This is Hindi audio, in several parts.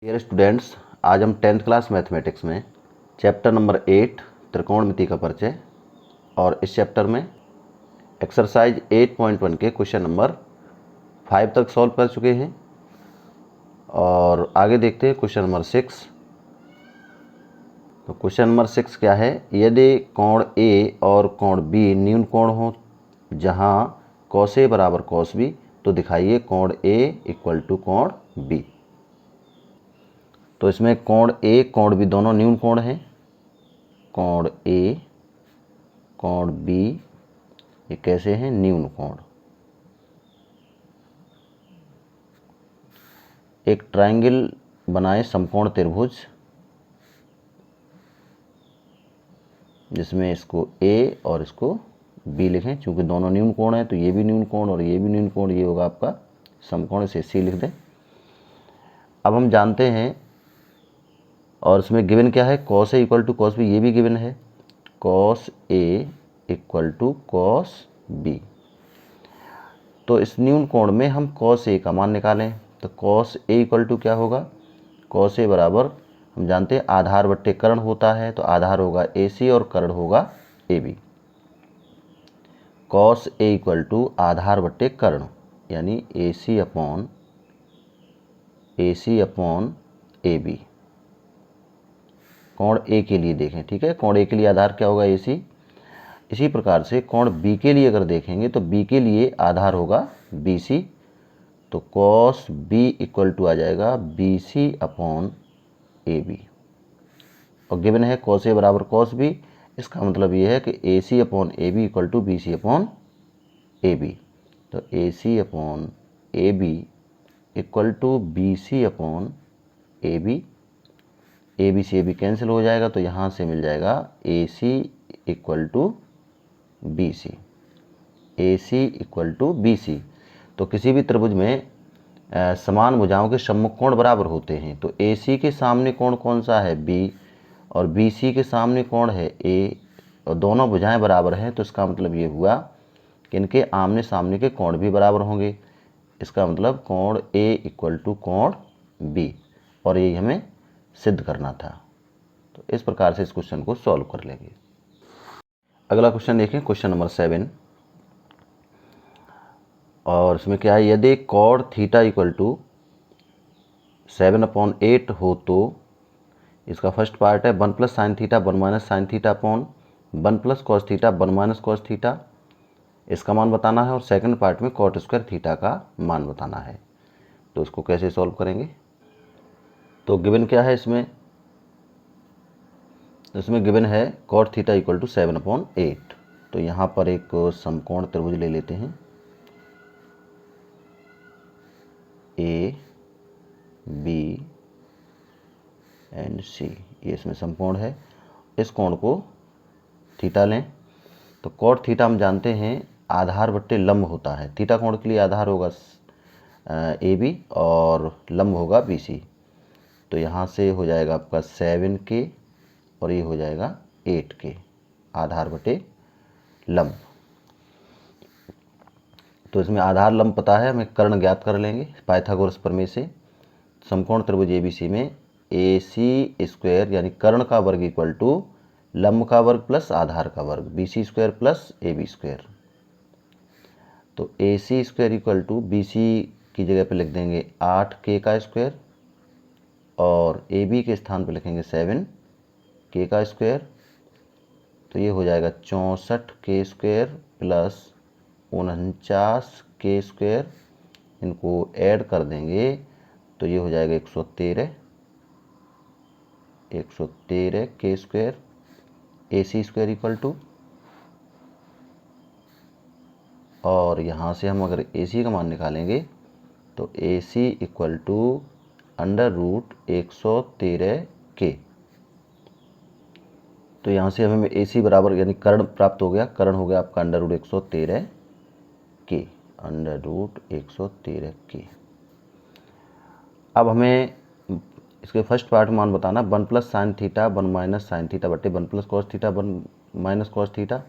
डियर स्टूडेंट्स, आज हम 10th क्लास मैथमेटिक्स में चैप्टर नंबर 8 त्रिकोणमिति का परिचय और इस चैप्टर में एक्सरसाइज 8.1 के क्वेश्चन नंबर 5 तक सॉल्व कर चुके हैं और आगे देखते हैं क्वेश्चन नंबर 6। तो क्वेश्चन नंबर 6 क्या है? यदि कोण ए और कोण बी न्यून कोण हो जहां cos A बराबर cos B, तो दिखाइए कोण A इक्वल टू कोण B। तो इसमें कोण A कोण B दोनों न्यून कोण हैं। कोण A कोण B ये कैसे हैं? न्यून कोण। एक ट्रायंगल बनाए समकोण त्रिभुज जिसमें इसको A और इसको B लिखें। चूंकि दोनों न्यून कोण हैं तो ये भी न्यून कोण और ये भी न्यून कोण, ये होगा आपका समकोण, इसे C लिख दें। अब हम जानते हैं और इसमें गिवन क्या है? cos A equal to cos B, ये भी गिवन है। cos A equal to cos B। तो इस न्यून कोण में हम cos A का मान निकालें। तो cos A इक्वल टू क्या होगा? cos A बराबर हम जानते हैं आधार बट्टे कर्ण होता है, तो आधार होगा AC और कर्ण होगा AB। cos A equal to आधार बट्टे कर्ण यानी AC अपॉन AB। कोण A के लिए देखें, ठीक है। कोण A के लिए आधार क्या होगा? AC। इसी प्रकार से कोण B के लिए अगर देखेंगे तो B के लिए आधार होगा BC। तो cos B इक्वल टू आ जाएगा BC अपॉन AB। और गिवन है cos A बराबर cos B, इसका मतलब ये है कि AC upon AB equal to BC upon AB। तो AC upon AB equal to BC upon AB। AB से AB कैंसिल हो जाएगा तो यहाँ से मिल जाएगा AC equal to BC। AC equal to BC। तो किसी भी त्रिभुज में समान भुजाओं के सम्मुख कोण बराबर होते हैं। तो AC के सामने कोण कौन सा है? B, और BC के सामने कोण है A, और दोनों भुजाएं बराबर हैं। तो इसका मतलब ये हुआ कि इनके आमने सामने के कोण भी बराबर होंगे। इसका मतलब कोण A इक्वल टू कोण B, और यही हमें सिद्ध करना था। तो इस प्रकार से इस क्वेश्चन को सॉल्व कर लेंगे। अगला क्वेश्चन देखें, क्वेश्चन नंबर 7। और इसमें क्या है? यदि कॉड थीटा इक्वल टू 7/8 हो तो इसका फर्स्ट पार्ट है 1 plus sine theta 1 minus sine theta upon 1 plus cos theta 1 minus cos theta, इसका मान बताना है। और सेकंड पार्ट में कॉट स्क्वायर थीटा का मान बताना है। तो इसको कैसे सॉल्व करेंगे? तो गिवन क्या है इसमें गिवन है कॉट थीटा इक्वल टू 7/8। तो यहाँ पर एक समकोण त्रिभुज ले लेते हैं, A B एंड C। ये इसमें समकोण है। इस कोण को थीटा लें। तो कॉट थीटा हम जानते हैं आधार बट्टे लंब होता है। थीटा कोण के लिए आधार होगा AB और लंब होगा BC। तो यहाँ से हो जाएगा आपका 7K और ये हो जाएगा 8K, आधार बटे लंब। तो इसमें आधार लंब पता है, हमें कर्ण ज्ञात कर लेंगे पाइथागोरस प्रमेय से। समकोण त्रिभुज ABC में AC स्क्वायर यानी कर्ण का वर्ग इक्वल टू लंब का वर्ग प्लस आधार का वर्ग BC square plus AB square. तो AC square equal to BC की जगह पे लिख देंगे 8K का स्क्वायर और AB के स्थान पे लिखेंगे 7K का स्क्वायर। तो ये हो जाएगा 64K square plus 49K square. इनको ऐड कर देंगे तो ये हो जाएगा 113K square. AC square equal to, और यहाँ से हम अगर AC का मान निकालेंगे तो AC equal to under root 113K। तो यहाँ से हमें AC बराबर यानी कर्ण प्राप्त हो गया। कर्ण हो गया आपका under root 113K, under root 113K। अब हमें इसके फर्स्ट पार्ट मान बताना 1 plus sine theta 1 minus sine theta बटे 1 plus cos theta 1 minus cos theta.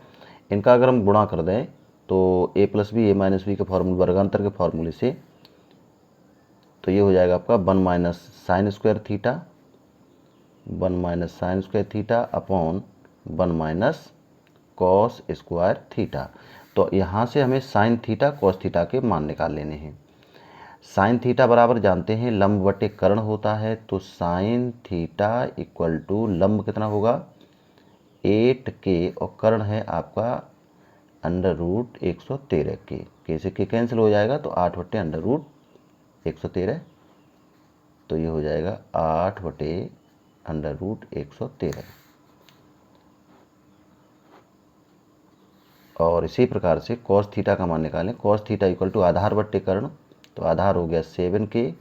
इनका अगर हम गुणा कर दें तो A plus B A minus B के फॉर्मूले वर्गांतर के फॉर्मूले से तो ये हो जाएगा आपका 1 minus sine square theta, 1 minus sine square theta upon 1 minus cos square theta. तो यहाँ से हमें साइन थीटा कॉस थीटा के मान निकाल लेने हैं। साइन थीटा बराबर जानते हैं लंब बटे कर्ण होता है, तो साइन थीटा इक्वल टू लंब कितना होगा 8k और कर्ण है आपका अंडर रूट 113 के से के कैंसिल हो जाएगा तो 8 बटे अंडर रूट 113, तो ये हो जाएगा 8 बटे अंडर रूट 113। और इसी प्रकार से कॉस थीटा का मान निकालें, कॉस थीटा इक्वल टू आधार बट्टे कर्ण, तो आधार हो गया 7k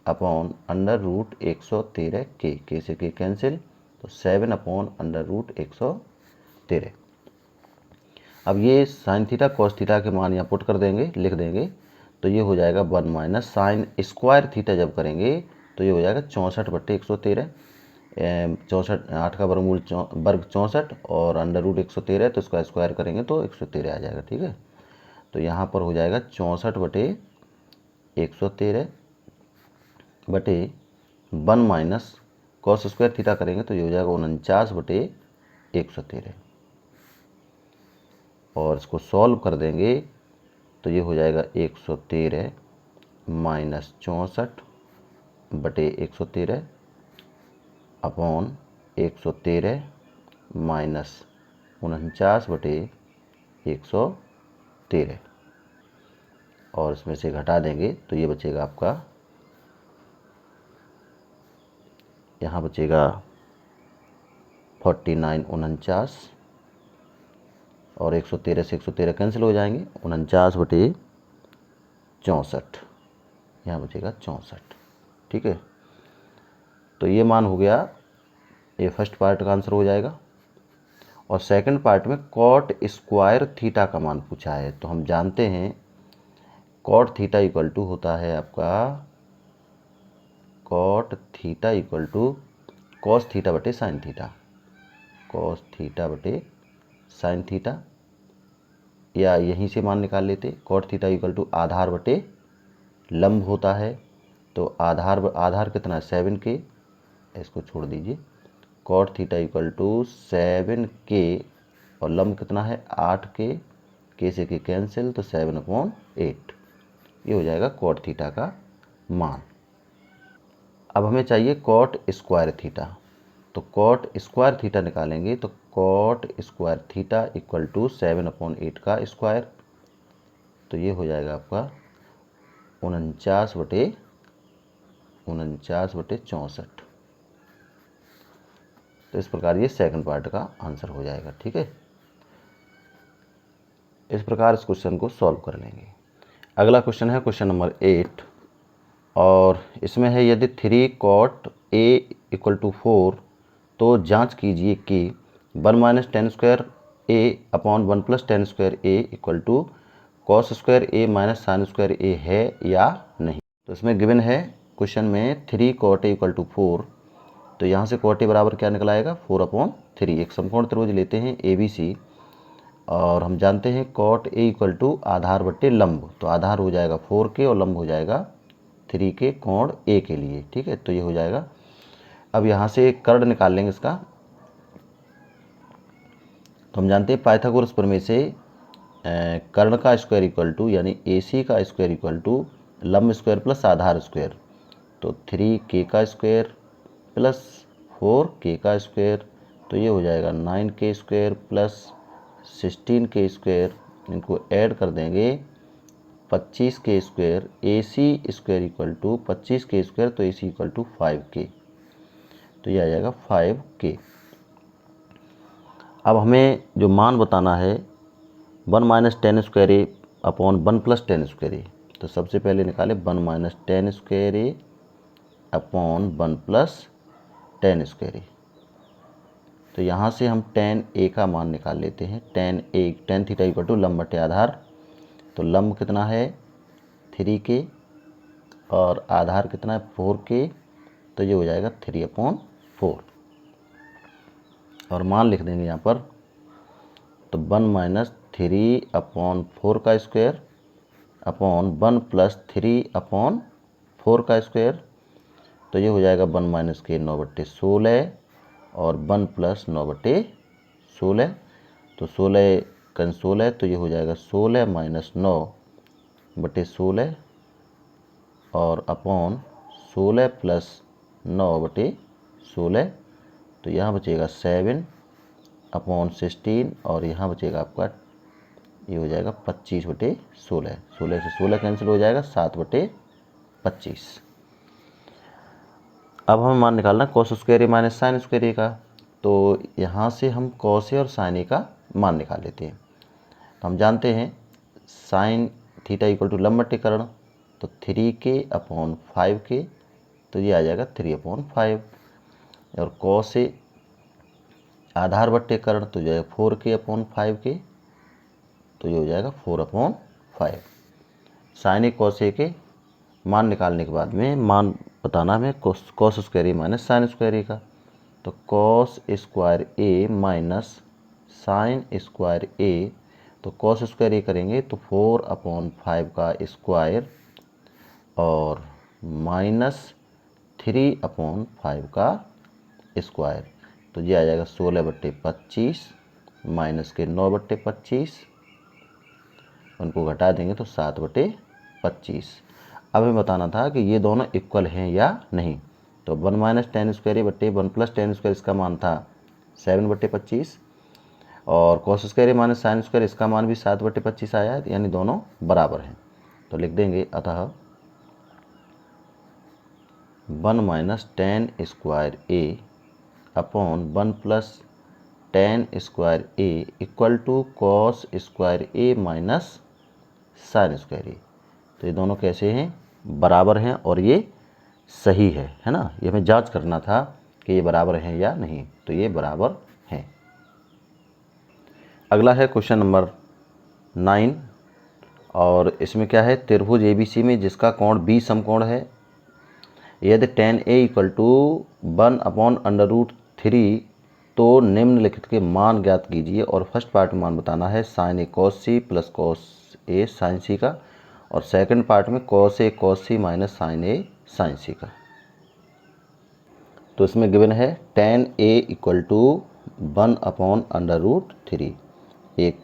अपॉन अंडर रूट 113 के से के कैंसिल, तो 7 अपॉन अंडर रूट 113। अब ये साइन थीटा कॉस थीटा के मान यहाँ पुट कर देंगे, लिख देंगे, तो ये हो जाएगा 1 माइनस साइन स्क्वायर थीटा जब करेंगे तो ये हो जाएगा 64 बट्टे 113, 64 8 का वर्गमूल वर्ग 64 और अंडर रूट 113, तो इसका स्क्वायर करेंगे तो 113 आ जाएगा। ठीक है, तो यहाँ पर हो जाएगा 64 बटे 113 बटे 1 माइनस कॉस स्क्वायर थीटा करेंगे तो ये हो जाएगा 49 बटे 113, और इसको सॉल्व कर देंगे तो ये हो जाएगा 113 माइनस 64 बटे 113 अपॉन 113 माइनस 49 बटे 113, और इसमें से घटा देंगे तो ये बचेगा आपका, यहाँ बचेगा 49 49, और 113 से 113 कैंसिल हो जाएंगे, 49 बटे 64, यहाँ बचेगा 64। ठीक है, तो ये मान हो गया, ये फर्स्ट पार्ट का आंसर हो जाएगा। और सेकंड पार्ट में कॉट स्क्वायर थीटा का मान पूछा है, तो हम जानते हैं कॉट थीटा इक्वल टू होता है आपका cot theta equal to cos theta बटे साइन थीटा, कॉस थीटा बटे साइन थीटा, या यहीं से मान निकाल लेते, कॉट थीटा इक्वल टू आधार बटे लंब होता है, तो आधार कितना है 7k, इसको छोड़ दीजिए, cot theta equal to 7k और लंब कितना है 8k, के से के कैंसिल, तो 7/8, ये हो जाएगा कॉट थीटा का मान। अब हमें चाहिए कॉट स्क्वायर थीटा, तो कॉट स्क्वायर थीटा निकालेंगे, तो cot square theta equal to 7/8 का स्क्वायर, तो ये हो जाएगा आपका 49 बटे 64। तो इस प्रकार ये सेकंड पार्ट का आंसर हो जाएगा। ठीक है, इस प्रकार इस क्वेश्चन को सॉल्व कर लेंगे। अगला क्वेश्चन है क्वेश्चन नंबर 8, और इसमें है यदि 3 cot a इक्वल टू 4, तो जांच कीजिए कि 1 minus tan square a upon 1 plus tan square a equal to cos square a minus sine square a है या नहीं। तो इसमें गिवन है क्वेश्चन में 3 cot a इक्वल टू 4, तो यहाँ से cot a बराबर क्या निकलाएगा 4/3। एक समकोण त्रिभुज लेते हैं ABC, और हम जानते हैं cot a इक्वल टू आधार बट्टे लंब, तो आधार हो जाएगा 4k और लंब हो जाएगा 3k कोण a के लिए। ठीक है, तो ये हो जाएगा। अब यहाँ से कर्ण निकाल लेंगे इसका, तो हम जानते हैं पाइथागोरस प्रमेय से कर्ण का स्क्वायर इक्वल टू यानी AC का स्क्वायर इक्वल टू लंब स्क्वायर प्लस आधार स्क्वायर, तो 3k का स्क्वायर प्लस 4k का स्क्वायर, तो ये हो जाएगा 9k square plus 16k square, इनको ऐड कर देंगे 25k square, AC square equal to 25k square, तो AC इक्वल टू 5k, तो ये आ जाएगा 5k। अब हमें जो मान बताना है 1 minus tan square A upon 1 plus tan square A, तो सबसे पहले निकाले 1 minus tan square A upon 1 plus tan square A, तो यहाँ से हम टेन ए का मान निकाल लेते हैं। टेन थीटा इक्वल टू लंब बटे आधार, तो लंब कितना है 3k और आधार कितना है 4k, तो ये हो जाएगा 3/4, और मान लिख देंगे यहाँ पर, तो 1 माइनस 3/4 का स्क्वायर अपॉन 1 प्लस 3/4 4 का स्क्वायर, तो ये हो जाएगा 1 माइनस के 9/16 और 1 प्लस 9/16, तो 16 का 16 तो ये हो जाएगा 16 माइनस 9/16 और अपॉन 16 प्लस 9/16, तो यहाँ बचेगा 7 अपॉन 16 और यहाँ बचेगा आपका ये हो जाएगा 25/16, 16 से 16 कैंसिल हो जाएगा 7/25। अब हमें मान निकालना cos square A minus sine square ए का, तो यहाँ से हम कॉस ए और साइन ए का मान निकाल लेते हैं। तो हम जानते हैं साइन थीटा इक्वल टू लंब बटे कर्ण, तो 3k/5k, तो ये आ जाएगा 3/5 और कॉस ए आधार बटे कर्ण तो जो है 4k/5k, तो ये हो जाएगा 4/5। साइन ए कॉस ए के मान निकालने के बाद में मान बताना हमें cos square A minus sine square ए का, तो cos square A minus sine square A, तो कॉस स्क्वायर ए करेंगे तो 4/5 का स्क्वायर और माइनस 3/5 का स्क्वायर, तो ये आ जाएगा 16/25 माइनस के 9/25, उनको घटा देंगे तो 7/25। अब हमें बताना था कि ये दोनों इक्वल हैं या नहीं, तो 1 माइनस टेन स्क्वायर ए बटे 1 प्लस टेन स्क्वायर इसका मान था 7/25 और cos square A minus sine square इसका मान भी 7/25 आया है, यानी दोनों बराबर हैं। तो लिख देंगे अतः 1 minus tan square A upon 1 plus tan square A equal to cos square A minus sine square A. तो ये दोनों कैसे हैं, बराबर हैं और ये सही है ना। ये हमें जांच करना था कि ये बराबर हैं या नहीं, तो ये बराबर हैं। अगला है क्वेश्चन नंबर 9 और इसमें क्या है, त्रिभुज ABC में जिसका कोण B समकोण है, यदि tan A इक्वल टू 1/√3 तो निम्नलिखित के मान ज्ञात कीजिए। और फर्स्ट पार्ट में मान बताना है साइन ए कॉस सी प्लस कॉस ए साइन सी का, और सेकंड पार्ट में cos A cos C minus sign A sign C का। तो इसमें गिवन है tan A इक्वल टू 1/√3। एक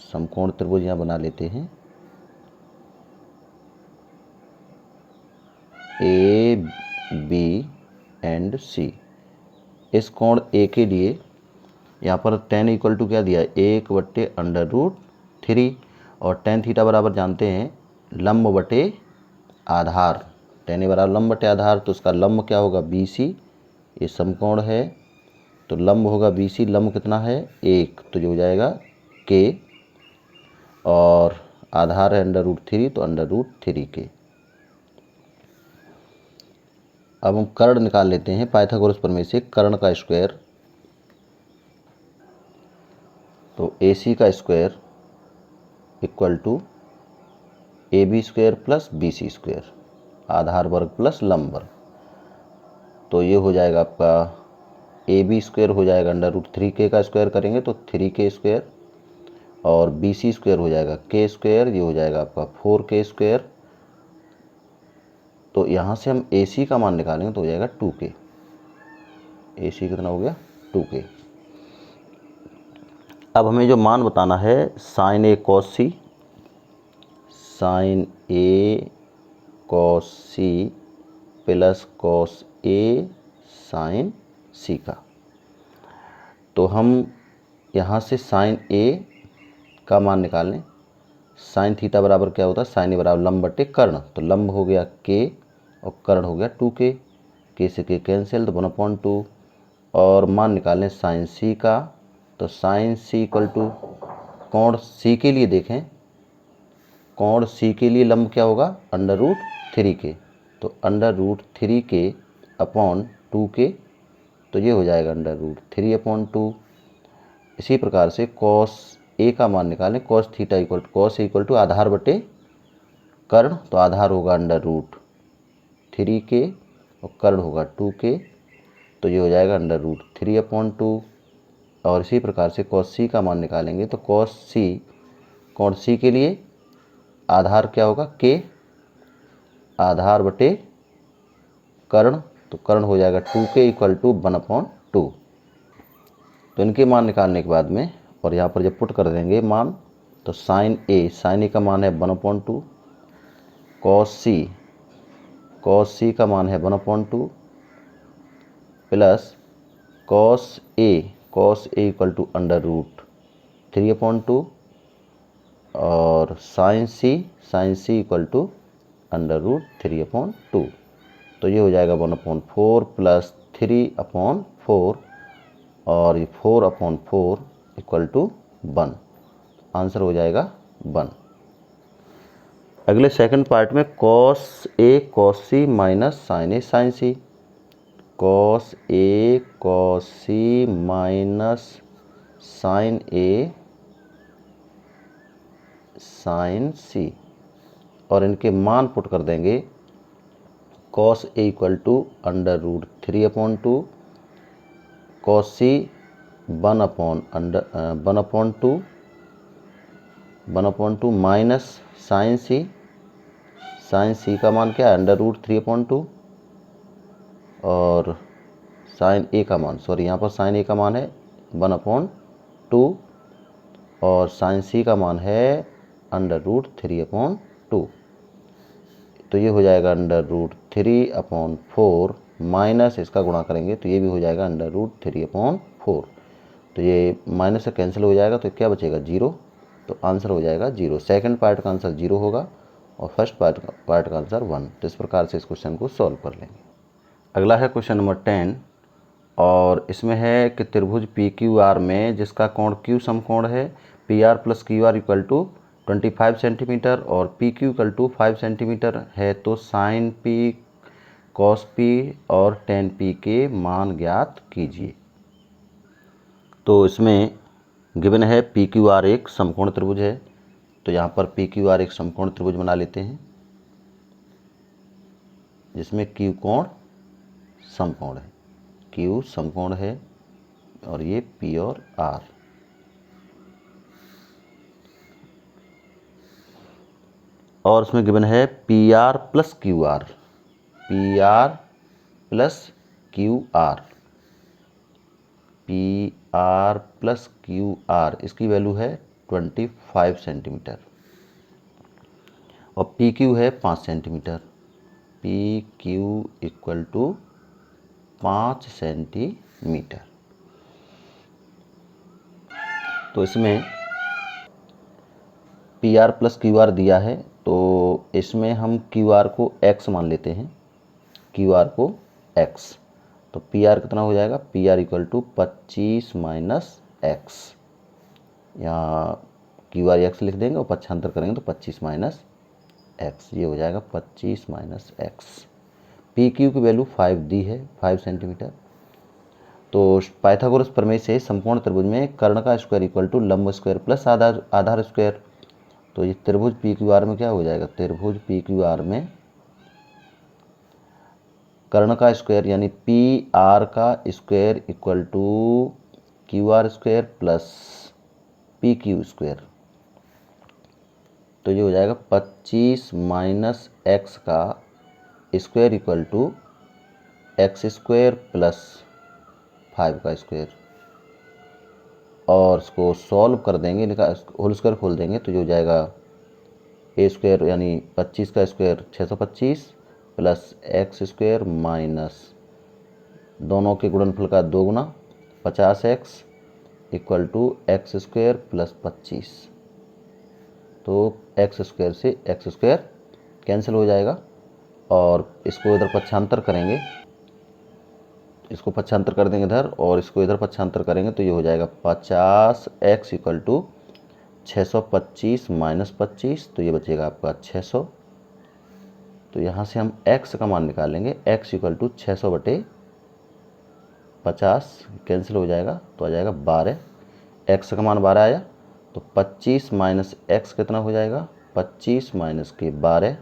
समकोण त्रिभुज यहाँ बना लेते हैं, ए बी एंड सी। इस कोण ए के लिए यहाँ पर tan इक्वल टू क्या दिया है, 1/√3 और tan थीटा बराबर जानते हैं लंब बटे आधार, tan ए बराबर लंब बटे आधार, तो उसका लंब क्या होगा BC। ये समकोण है तो लंब होगा BC, लंब कितना है 1, तो जो हो जाएगा K और आधार है √3 तो √3K। अब हम कर्ण निकाल लेते हैं पाइथागोरस प्रमेय से। कर्ण का स्क्वायर, तो AC का square equal to AB square plus BC square, आधार वर्ग प्लस लंब वर्ग, तो ये हो जाएगा आपका AB स्क्वायर हो जाएगा √3K का स्क्वायर करेंगे तो 3K स्क्वायर और BC स्क्वायर हो जाएगा K स्क्वायर, ये हो जाएगा आपका 4K स्क्वायर। तो यहाँ से हम AC का मान निकालेंगे तो हो जाएगा 2K। AC कितना हो गया 2K। अब हमें जो मान बताना है साइन ए कॉस सी, साइन ए कॉस सी प्लस कॉस ए साइन सी का, तो हम यहाँ से साइन ए का मान निकाल लें। साइन थीटा बराबर क्या होता है, साइन ए बराबर लंब बटे कर्ण, तो लंब हो गया K और कर्ण हो गया 2K, K से K कैंसिल तो 1/2। और मान निकालें साइन सी का, तो साइन सी इक्वल टू कोण सी के लिए देखें, कोण सी के लिए लंब क्या होगा √3K, तो √3K अपॉन 2K, तो ये हो जाएगा √3/2। इसी प्रकार से कॉस ए का मान निकालें, cos theta equal to cos equal to आधार बटे कर्ण, तो आधार होगा √3K और कर्ण होगा 2K, तो ये हो जाएगा √3/2। और इसी प्रकार से कॉस सी का मान निकालेंगे तो कॉस सी, कोण सी के लिए आधार क्या होगा K, आधार बटे कर्ण, तो कर्ण हो जाएगा 2k इक्वल टू 1/2। तो इनके मान निकालने के बाद में और यहाँ पर जब पुट कर देंगे मान, तो साइन ए का मान है 1/2, कॉस सी का मान है 1/2 plus cos A equal to √3/2 और साइन सी इक्वल टू √3/2। तो ये हो जाएगा 1/4 प्लस 3/4 और ये 4/4 इक्वल टू 1। आंसर हो जाएगा 1। अगले सेकंड पार्ट में cos C minus sine C, cos C minus sine C और इनके मान पुट कर देंगे। Cos A equal to √3/2, cos C 1/2 minus sine C का मान क्या है √3/2 और साइन ए का मान, यहाँ पर साइन ए का मान है 1/2 और साइन सी का मान है √3/2। तो ये हो जाएगा √3/4 माइनस इसका गुणा करेंगे तो ये भी हो जाएगा √3/4। तो ये माइनस से कैंसिल हो जाएगा तो क्या बचेगा 0। तो आंसर हो जाएगा 0। सेकंड पार्ट का आंसर 0 होगा और फर्स्ट पार्ट का आंसर 1। तो इस प्रकार से इस क्वेश्चन को सॉल्व कर लेंगे। अगला है क्वेश्चन नंबर 10 और इसमें है कि त्रिभुज PQR में जिसका कोण Q समकोण है, PR plus QR equal to 25 centimetre और PQ इक्वल टू 5 सेंटीमीटर है, तो साइन P, कॉस P और टेन P के मान ज्ञात कीजिए। तो इसमें गिवन है PQR एक समकोण त्रिभुज है, तो यहाँ पर PQR एक समकोण त्रिभुज बना लेते हैं जिसमें Q कोण समकोण है, Q समकोण है और ये P और R। और इसमें गिवन है PR plus QR, PR plus QR, PR plus QR इसकी वैल्यू है 25 सेंटीमीटर और PQ है 5 centimetre, PQ equal to 5 centimetre. तो इसमें PR प्लस QR दिया है तो इसमें हम QR को X मान लेते हैं, QR को X। तो PR कितना हो जाएगा, PR equal to 25 minus X, यहाँ QR X लिख देंगे और पक्षांतर करेंगे तो 25 माइनस X, ये हो जाएगा 25 माइनस X। PQ की वैल्यू 5 दी है, 5 सेंटीमीटर। तो पाइथागोरस प्रमेय से समकोण त्रिभुज में कर्ण का स्क्वायर इक्वल टू लंब स्क्वायर प्लस आधार स्क्वायर। तो ये त्रिभुज PQR में क्या हो जाएगा, त्रिभुज PQR में कर्ण का स्क्वायर यानी PR का square equal to QR square plus PQ square. तो ये हो जाएगा 25 माइनस X का square equal to X square plus 5 का स्क्वायर और इसको सॉल्व कर देंगे, होल स्क्वायर खोल देंगे तो जो हो जाएगा ए स्क्वायर यानी 25 का square 625 plus X square minus दोनों के गुणनफल का 2 गुना 50x equal to X square plus 25। तो X स्क्वायर से X स्क्वायर कैंसिल हो जाएगा और इसको इधर पक्षांतर करेंगे, इसको पक्षांतर कर देंगे इधर और इसको इधर पक्षांतर करेंगे तो ये हो जाएगा 50x इक्वल टू 625 माइनस 25, तो ये बचेगा आपका 600। तो यहाँ से हम x का मान निकालेंगे, x इक्वल टू 600 बटे 50 कैंसिल हो जाएगा तो आ जाएगा 12। x का मान 12 आया तो 25 माइनस x कितना हो जाएगा, 25 माइनस के 12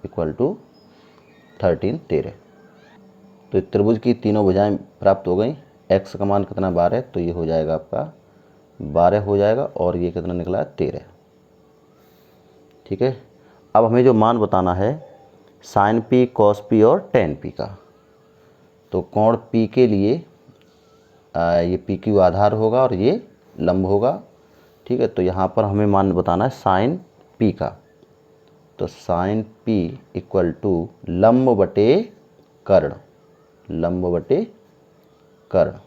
इक्वल टू 13। तो त्रिभुज की तीनों भुजाएं प्राप्त हो गई। x का मान कितना 12, तो ये हो जाएगा आपका 12 हो जाएगा और ये कितना निकला 13। ठीक है, अब हमें जो मान बताना है साइन P, कॉस P और टेन P का। तो कोण P के लिए ये PQ आधार होगा और ये लंब होगा, ठीक है। तो यहाँ पर हमें मान बताना है साइन P का, तो साइन P इक्वल टू लंब बटे कर्ण, लंब बटे कर्ण।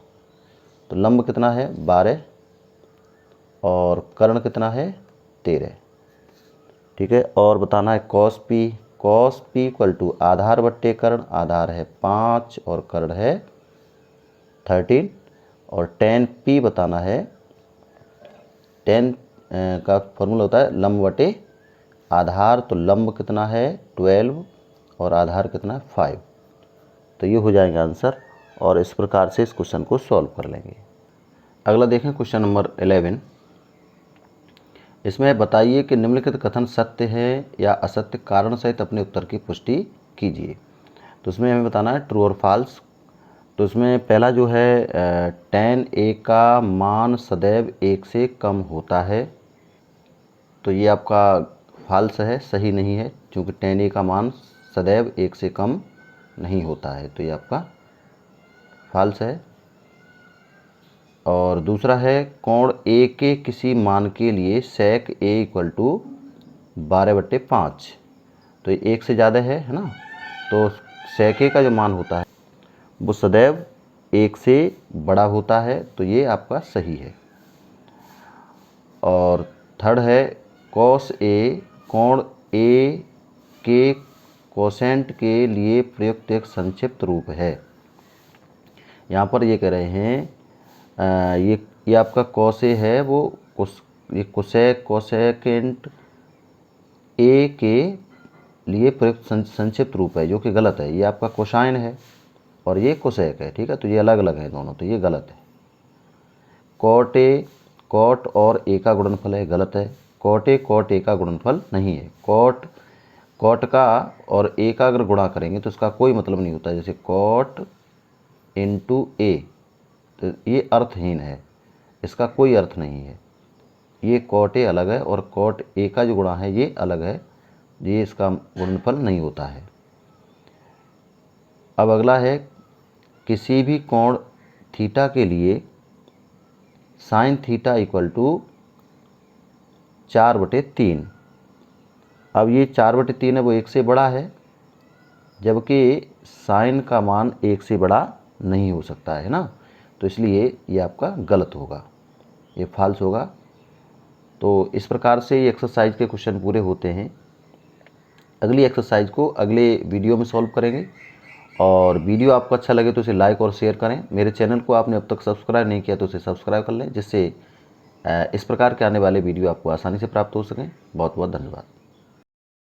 तो लंब कितना है 12 और कर्ण कितना है 13, ठीक है। और बताना है कॉस P इक्वल टू आधार बट्टे कर्ण, आधार है 5 और कर्ण है 13, और टेन P बताना है, टेन का फॉर्मूला होता है लंब बटे आधार, तो लंब कितना है 12 और आधार कितना है 5। तो ये हो जाएगा आंसर, और इस प्रकार से इस क्वेश्चन को सॉल्व कर लेंगे। अगला देखें क्वेश्चन नंबर 11। इसमें बताइए कि निम्नलिखित कथन सत्य है या असत्य, कारण सहित अपने उत्तर की पुष्टि कीजिए। तो इसमें हमें बताना है ट्रू और फॉल्स। तो इसमें पहला जो है tan a का मान सदैव 1 से कम होता है, तो ये आपका फॉल्स है, सही नहीं है, क्योंकि tan a का मान सदैव 1 से कम नहीं होता है, तो ये आपका फॉल्स है। और दूसरा है कोण A के किसी मान के लिए sec A इक्वल टू 12/5, तो ये 1 से ज़्यादा है ना, तो sec A का जो मान होता है वो सदैव 1 से बड़ा होता है, तो ये आपका सही है। और थर्ड है cos A कोण A के कोसेंट के लिए प्रयुक्त एक संक्षिप्त रूप है। यहाँ पर ये कह रहे हैं ये आपका cos A है, वो ये कोसेकेंट A के लिए प्रयुक्त संक्षिप्त रूप है, जो कि गलत है। ये आपका कोसाइन है और ये कोसेक है, ठीक है, तो ये अलग अलग है दोनों, तो ये गलत है। कॉट A कॉट और A का गुणनफल है, गलत है। कॉट A का गुणनफल नहीं है। कॉट का और A का अगर गुणा करेंगे तो इसका कोई मतलब नहीं होता, जैसे कॉट इंटू A, तो ये अर्थहीन है, इसका कोई अर्थ नहीं है। ये कॉट A अलग है और कॉट A का जो गुणा है ये अलग है, ये इसका गुणनफल नहीं होता है। अब अगला है किसी भी कोण थीटा के लिए साइन थीटा इक्वल टू 4/3। अब ये 4/3 है वो 1 से बड़ा है, जबकि साइन का मान 1 से बड़ा नहीं हो सकता है ना, तो इसलिए ये आपका गलत होगा, ये फॉल्स होगा। तो इस प्रकार से ये एक्सरसाइज के क्वेश्चन पूरे होते हैं। अगली एक्सरसाइज को अगले वीडियो में सॉल्व करेंगे, और वीडियो आपको अच्छा लगे तो इसे लाइक और शेयर करें। मेरे चैनल को आपने अब तक सब्सक्राइब नहीं किया तो इसे सब्सक्राइब कर लें, जिससे इस प्रकार के आने वाले वीडियो आपको आसानी से प्राप्त हो सकें। बहुत बहुत धन्यवाद।